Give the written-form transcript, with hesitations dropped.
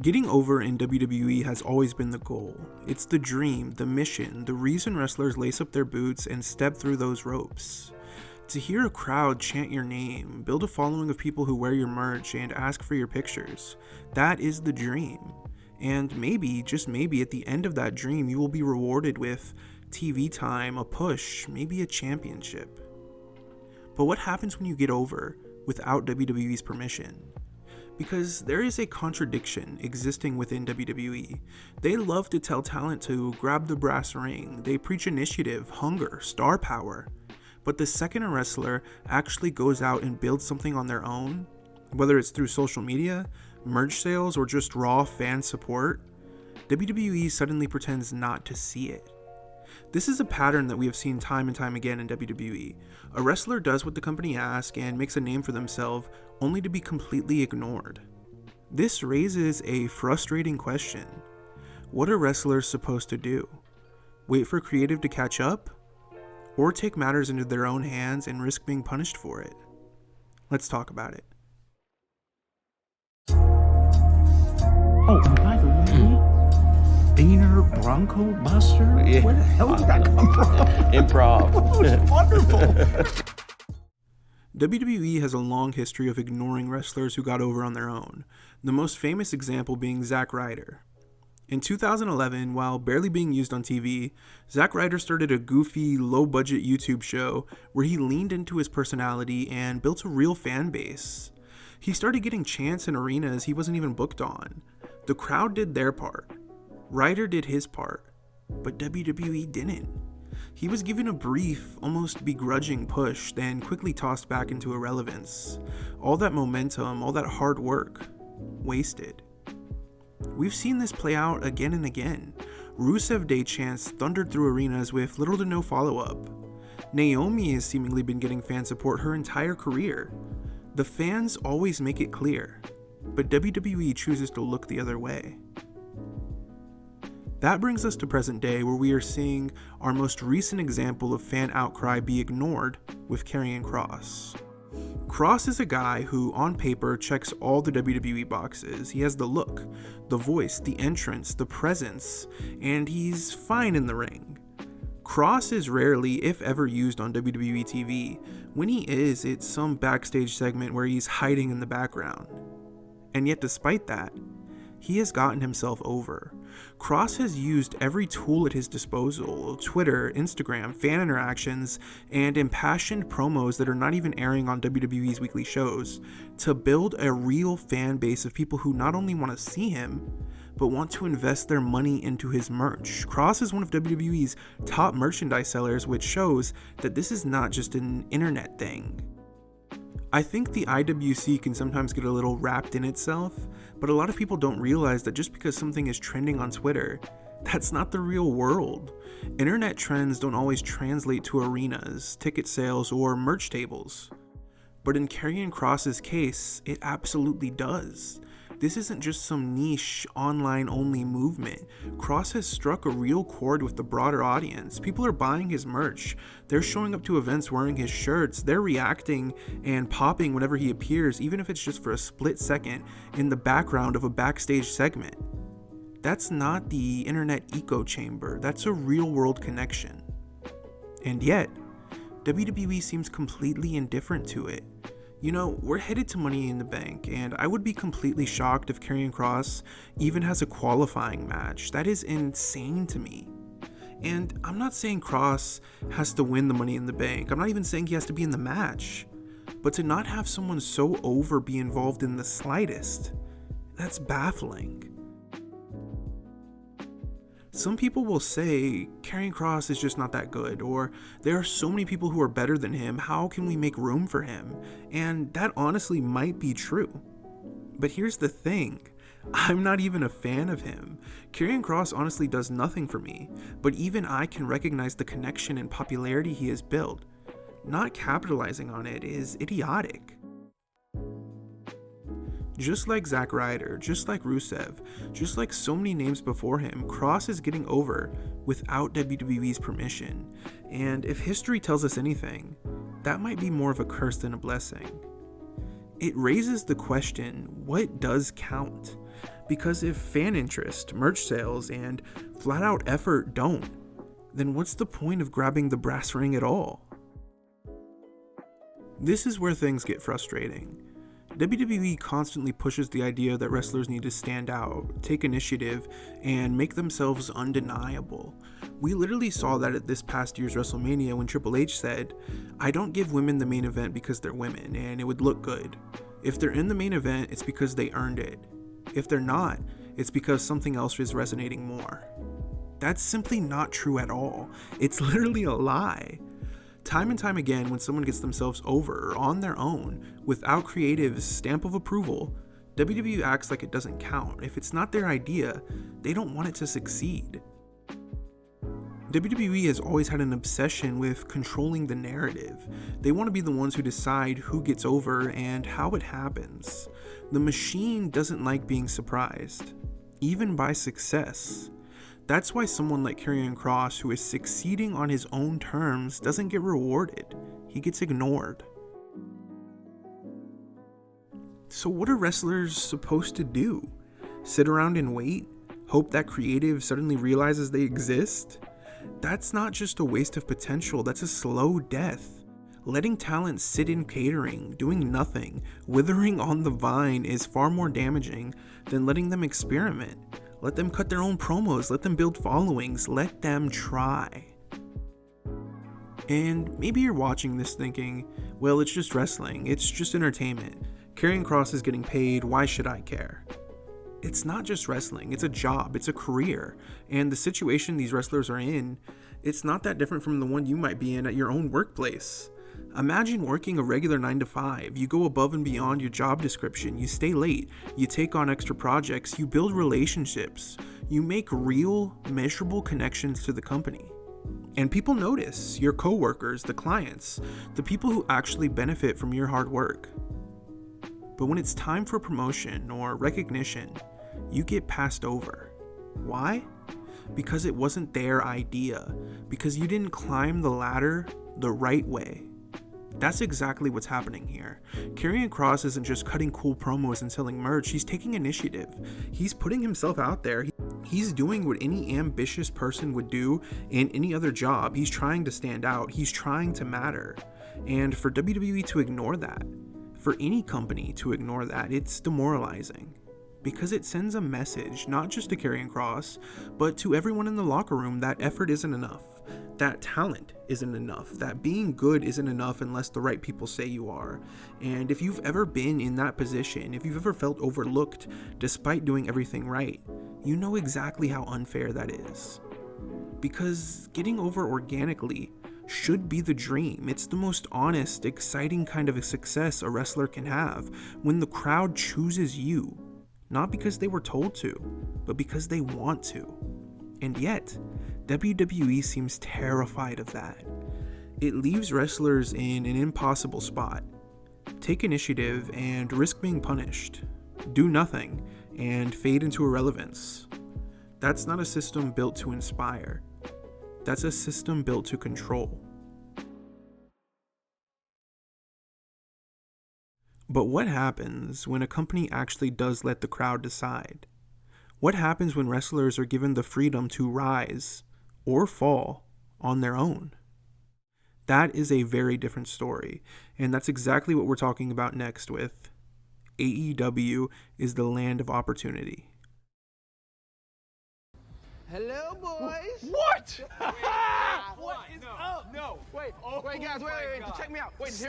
Getting over in WWE has always been the goal. It's the dream, the mission, the reason wrestlers lace up their boots and step through those ropes. To hear a crowd chant your name, build a following of people who wear your merch and ask for your pictures, that is the dream. And maybe, just maybe, at the end of that dream, you will be rewarded with TV time, a push, maybe a championship. But what happens when you get over without WWE's permission? Because there is a contradiction existing within WWE. They love to tell talent to grab the brass ring. They preach initiative, hunger, star power. But the second a wrestler actually goes out and builds something on their own, whether it's through social media, merch sales, or just raw fan support, WWE suddenly pretends not to see it. This is a pattern that we have seen time and time again in WWE. A wrestler does what the company asks and makes a name for themselves, only to be completely ignored. This raises a frustrating question. What are wrestlers supposed to do? Wait for creative to catch up? Or take matters into their own hands and risk being punished for it? Let's talk about it. Oh, and by the way, Diener Bronco Buster? Yeah. Where the hell did that come from? Improv. That was wonderful. WWE has a long history of ignoring wrestlers who got over on their own, the most famous example being Zack Ryder. In 2011, while barely being used on TV, Zack Ryder started a goofy, low-budget YouTube show where he leaned into his personality and built a real fan base. He started getting chants in arenas he wasn't even booked on. The crowd did their part. Ryder did his part, but WWE didn't. He was given a brief, almost begrudging push, then quickly tossed back into irrelevance. All that momentum, all that hard work, wasted. We've seen this play out again and again. Rusev Day chants thundered through arenas with little to no follow-up. Naomi has seemingly been getting fan support her entire career. The fans always make it clear, but WWE chooses to look the other way. That brings us to present day, where we are seeing our most recent example of fan outcry be ignored with Kerrion Cross. Cross is a guy who, on paper, checks all the WWE boxes. He has the look, the voice, the entrance, the presence, and he's fine in the ring. Cross is rarely, if ever, used on WWE TV. When he is, it's some backstage segment where he's hiding in the background. And yet, despite that, he has gotten himself over. Cross has used every tool at his disposal, Twitter, Instagram, fan interactions, and impassioned promos that are not even airing on WWE's weekly shows, to build a real fan base of people who not only want to see him, but want to invest their money into his merch. Cross is one of WWE's top merchandise sellers, which shows that this is not just an internet thing. I think the IWC can sometimes get a little wrapped in itself, but a lot of people don't realize that just because something is trending on Twitter, that's not the real world. Internet trends don't always translate to arenas, ticket sales, or merch tables. But in Karrion Kross's case, it absolutely does. This isn't just some niche, online-only movement. Kross has struck a real chord with the broader audience. People are buying his merch. They're showing up to events wearing his shirts. They're reacting and popping whenever he appears, even if it's just for a split second in the background of a backstage segment. That's not the internet echo chamber. That's a real-world connection. And yet, WWE seems completely indifferent to it. You know, we're headed to Money in the Bank, and I would be completely shocked if Kerrion Cross even has a qualifying match. That is insane to me. And I'm not saying Cross has to win the Money in the Bank. I'm not even saying he has to be in the match. But to not have someone so over be involved in the slightest, that's baffling. Some people will say, Karrion Kross is just not that good, or there are so many people who are better than him, how can we make room for him? And that honestly might be true. But here's the thing, I'm not even a fan of him. Karrion Kross honestly does nothing for me, but even I can recognize the connection and popularity he has built. Not capitalizing on it is idiotic. Just like Zack Ryder, just like Rusev, just like so many names before him, Kross is getting over without WWE's permission. And if history tells us anything, that might be more of a curse than a blessing. It raises the question, what does count? Because if fan interest, merch sales, and flat out effort don't, then what's the point of grabbing the brass ring at all? This is where things get frustrating. WWE constantly pushes the idea that wrestlers need to stand out, take initiative, and make themselves undeniable. We literally saw that at this past year's WrestleMania when Triple H said, "I don't give women the main event because they're women and it would look good. If they're in the main event, it's because they earned it. If they're not, it's because something else is resonating more." That's simply not true at all. It's literally a lie. Time and time again, when someone gets themselves over on their own, without creative's stamp of approval, WWE acts like it doesn't count. If it's not their idea, they don't want it to succeed. WWE has always had an obsession with controlling the narrative. They want to be the ones who decide who gets over and how it happens. The machine doesn't like being surprised, even by success. That's why someone like Kerrion Cross, who is succeeding on his own terms, doesn't get rewarded. He gets ignored. So what are wrestlers supposed to do? Sit around and wait? Hope that creative suddenly realizes they exist? That's not just a waste of potential, that's a slow death. Letting talent sit in catering, doing nothing, withering on the vine is far more damaging than letting them experiment. Let them cut their own promos, let them build followings, let them try. And maybe you're watching this thinking, well, it's just wrestling, it's just entertainment. Karrion Kross is getting paid, why should I care? It's not just wrestling, it's a job, it's a career. And the situation these wrestlers are in, it's not that different from the one you might be in at your own workplace. Imagine working a regular 9 to 5. You go above and beyond your job description. You stay late. You take on extra projects. You build relationships. You make real, measurable connections to the company. And people notice, your coworkers, the clients, the people who actually benefit from your hard work. But when it's time for promotion or recognition, you get passed over. Why? Because it wasn't their idea. Because you didn't climb the ladder the right way. That's exactly what's happening here. Kerrion Cross isn't just cutting cool promos and selling merch, he's taking initiative. He's putting himself out there. He's doing what any ambitious person would do in any other job. He's trying to stand out. He's trying to matter. And for WWE to ignore that, for any company to ignore that, it's demoralizing. Because it sends a message, not just to Karrion Kross, but to everyone in the locker room that effort isn't enough. That talent isn't enough, that being good isn't enough unless the right people say you are. And if you've ever been in that position, if you've ever felt overlooked despite doing everything right, you know exactly how unfair that is. Because getting over organically should be the dream. It's the most honest, exciting kind of a success a wrestler can have, when the crowd chooses you, not because they were told to, but because they want to. And yet, WWE seems terrified of that. It leaves wrestlers in an impossible spot. Take initiative and risk being punished. Do nothing and fade into irrelevance. That's not a system built to inspire. That's a system built to control. But what happens when a company actually does let the crowd decide? What happens when wrestlers are given the freedom to rise or fall on their own? That is a very different story, and that's exactly what we're talking about next with AEW is the land of opportunity. Hello, boys. What? What is up? No. Wait, guys, wait, check me out. Wait, here